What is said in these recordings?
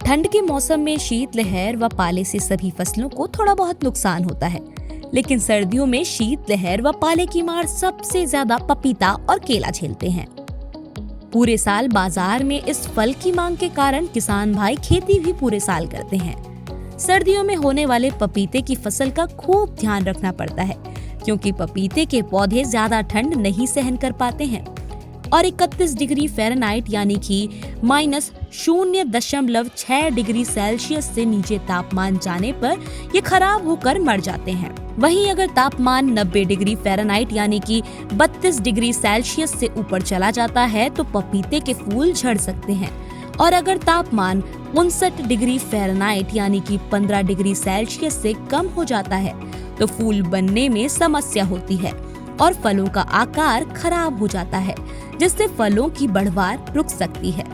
ठंड के मौसम में शीतलहर व पाले से सभी फसलों को थोड़ा बहुत नुकसान होता है, लेकिन सर्दियों में शीतलहर व पाले की मार सबसे ज्यादा पपीता और केला झेलते हैं। पूरे साल बाजार में इस फल की मांग के कारण किसान भाई खेती भी पूरे साल करते हैं। सर्दियों में होने वाले पपीते की फसल का खूब ध्यान रखना पड़ता है, क्योंकि पपीते के पौधे ज्यादा ठंड नहीं सहन कर पाते हैं और 31 डिग्री फ़ारेनहाइट यानी कि -0.6 डिग्री सेल्सियस से नीचे तापमान जाने पर ये खराब होकर मर जाते हैं। वहीं अगर तापमान 90 डिग्री फ़ारेनहाइट यानी कि 32 डिग्री सेल्सियस से ऊपर चला जाता है तो पपीते के फूल झड़ सकते हैं, और अगर तापमान 59 डिग्री फ़ारेनहाइट यानी कि 15 डिग्री सेल्सियस से कम हो जाता है तो फूल बनने में समस्या होती है और फलों का आकार खराब हो जाता है, जिससे फलों की बढ़वार रुक सकती है।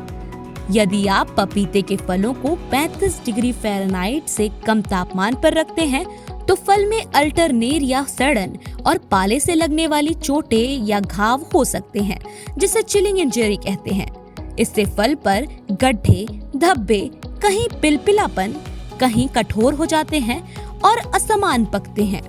यदि आप पपीते के फलों को 35 डिग्री फ़ारेनहाइट से कम तापमान पर रखते हैं तो फल में अल्टरनेर या सड़न और पाले से लगने वाली चोटें या घाव हो सकते हैं, जिसे चिलिंग इंजरी कहते हैं। इससे फल पर गड्ढे, धब्बे, कहीं पिलपिलापन, कहीं कठोर हो जाते हैं और असमान पकते हैं।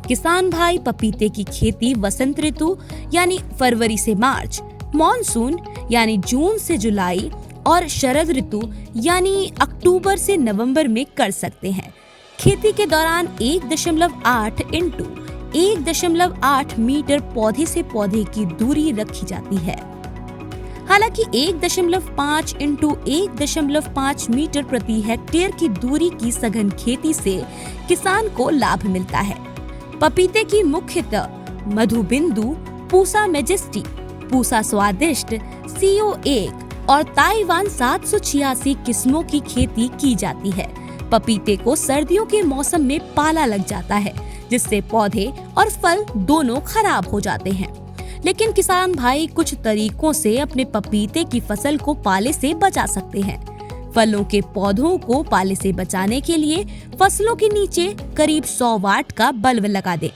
किसान भाई पपीते की खेती वसंत ऋतु यानी फरवरी से मार्च, मॉनसून यानी जून से जुलाई और शरद ऋतु यानी अक्टूबर से नवंबर में कर सकते हैं। खेती के दौरान 1.8 इंटू 1.8 मीटर पौधे से पौधे की दूरी रखी जाती है। हालांकि 1.5 इंटू 1.5 मीटर प्रति हेक्टेयर की दूरी की सघन खेती से किसान को लाभ मिलता है। पपीते की मुख्यतः मधुबिंदु, पूसा मैजेस्टी, पूसा स्वादिष्ट, CO1 और ताइवान 786 किस्मों की खेती की जाती है। पपीते को सर्दियों के मौसम में पाला लग जाता है, जिससे पौधे और फल दोनों खराब हो जाते हैं। लेकिन किसान भाई कुछ तरीकों से अपने पपीते की फसल को पाले से बचा सकते हैं। फलों के पौधों को पाले से बचाने के लिए फसलों के नीचे करीब 100 वाट का बल्ब लगा दें।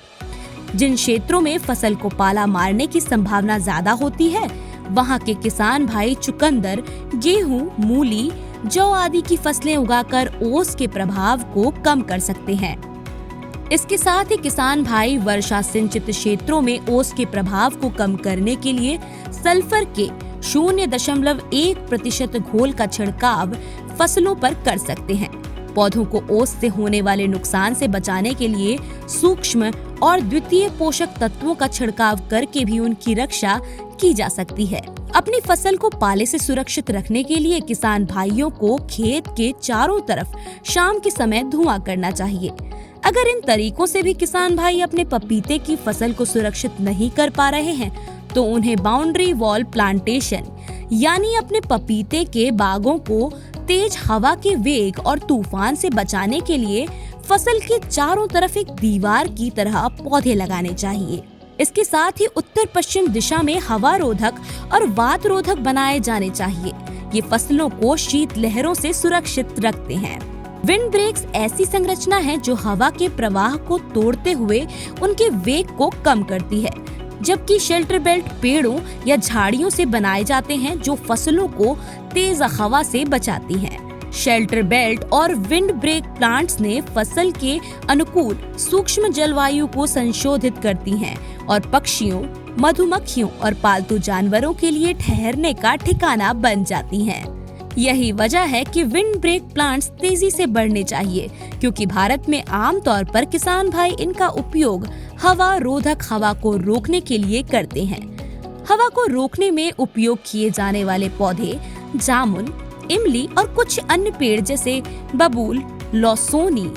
जिन क्षेत्रों में फसल को पाला मारने की संभावना ज्यादा होती है, वहां के किसान भाई चुकंदर, गेहूं, मूली, जौ आदि की फसलें उगाकर ओस के प्रभाव को कम कर सकते हैं। इसके साथ ही किसान भाई वर्षा सिंचित क्षेत्रों में ओस के प्रभाव को कम करने के लिए सल्फर के 0.1% घोल का छिड़काव फसलों पर कर सकते हैं। पौधों को ओस से होने वाले नुकसान से बचाने के लिए सूक्ष्म और द्वितीय पोषक तत्वों का छिड़काव करके भी उनकी रक्षा की जा सकती है। अपनी फसल को पाले से सुरक्षित रखने के लिए किसान भाइयों को खेत के चारों तरफ शाम के समय धुआं करना चाहिए। अगर इन तरीकों से भी किसान भाई अपने पपीते की फसल को सुरक्षित नहीं कर पा रहे हैं तो उन्हें बाउंड्री वॉल प्लांटेशन यानी अपने पपीते के बागों को तेज हवा के वेग और तूफान से बचाने के लिए फसल के चारों तरफ एक दीवार की तरह पौधे लगाने चाहिए। इसके साथ ही उत्तर पश्चिम दिशा में हवा रोधक और वात रोधक बनाए जाने चाहिए। ये फसलों को शीत लहरों से सुरक्षित रखते हैं। विंड ब्रेक्स ऐसी संरचना है जो हवा के प्रवाह को तोड़ते हुए उनके वेग को कम करती है, जबकि शेल्टर बेल्ट पेड़ों या झाड़ियों से बनाए जाते हैं जो फसलों को तेज हवा से बचाती हैं। शेल्टर बेल्ट और विंड ब्रेक प्लांट्स ने फसल के अनुकूल सूक्ष्म जलवायु को संशोधित करती हैं और पक्षियों, मधुमक्खियों और पालतू जानवरों के लिए ठहरने का ठिकाना बन जाती हैं। यही वजह है कि विंड ब्रेक प्लांट्स तेजी से बढ़ने चाहिए, क्योंकि भारत में आमतौर पर किसान भाई इनका उपयोग हवा रोधक हवा को रोकने के लिए करते हैं। हवा को रोकने में उपयोग किए जाने वाले पौधे जामुन, इमली और कुछ अन्य पेड़ जैसे बबूल, लॉसोनी,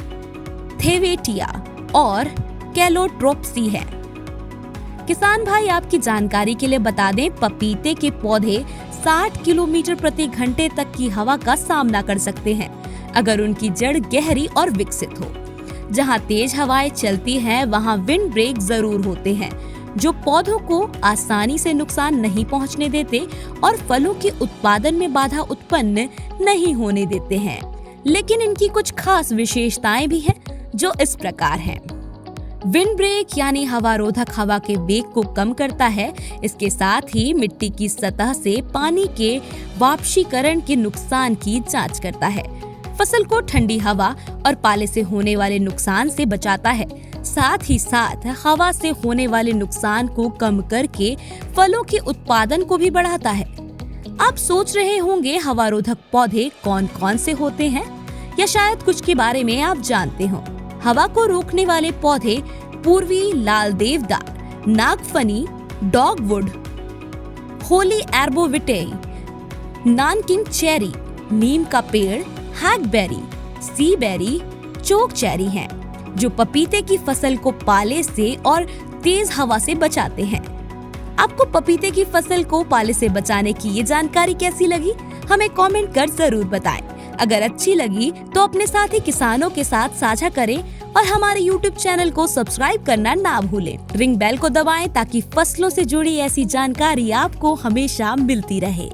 थेवेटिया और कैलोट्रोप्सी है। किसान भाई आपकी जानकारी के लिए बता दें, पपीते के पौधे 60 किलोमीटर प्रति घंटे तक की हवा का सामना कर सकते हैं अगर उनकी जड़ गहरी और विकसित हो। जहां तेज हवाएं चलती हैं, वहां विंड ब्रेक जरूर होते हैं जो पौधों को आसानी से नुकसान नहीं पहुंचने देते और फलों के उत्पादन में बाधा उत्पन्न नहीं होने देते हैं। लेकिन इनकी कुछ खास विशेषताएं भी हैं जो इस प्रकार हैं। विंड ब्रेक यानी हवारोधक हवा के वेग को कम करता है। इसके साथ ही मिट्टी की सतह से पानी के वाष्पीकरण के नुकसान की जांच करता है। फसल को ठंडी हवा और पाले से होने वाले नुकसान से बचाता है। साथ ही साथ हवा से होने वाले नुकसान को कम करके फलों के उत्पादन को भी बढ़ाता है। आप सोच रहे होंगे हवारोधक पौधे कौन कौन से होते हैं, या शायद कुछ के बारे में आप जानते हो। हवा को रोकने वाले पौधे पूर्वी लाल देवदार, नागफनी, डॉगवुड, होली एर्बोविटेई, नानकिन चेरी, नीम का पेड़, हैकबेरी, सीबेरी, चोक चेरी हैं, जो पपीते की फसल को पाले से और तेज हवा से बचाते हैं। आपको पपीते की फसल को पाले से बचाने की ये जानकारी कैसी लगी, हमें कमेंट कर जरूर बताएं। अगर अच्छी लगी तो अपने साथी किसानों के साथ साझा करें और हमारे YouTube चैनल को सब्सक्राइब करना ना भूलें। रिंग बेल को दबाएं ताकि फसलों से जुड़ी ऐसी जानकारी आपको हमेशा मिलती रहे।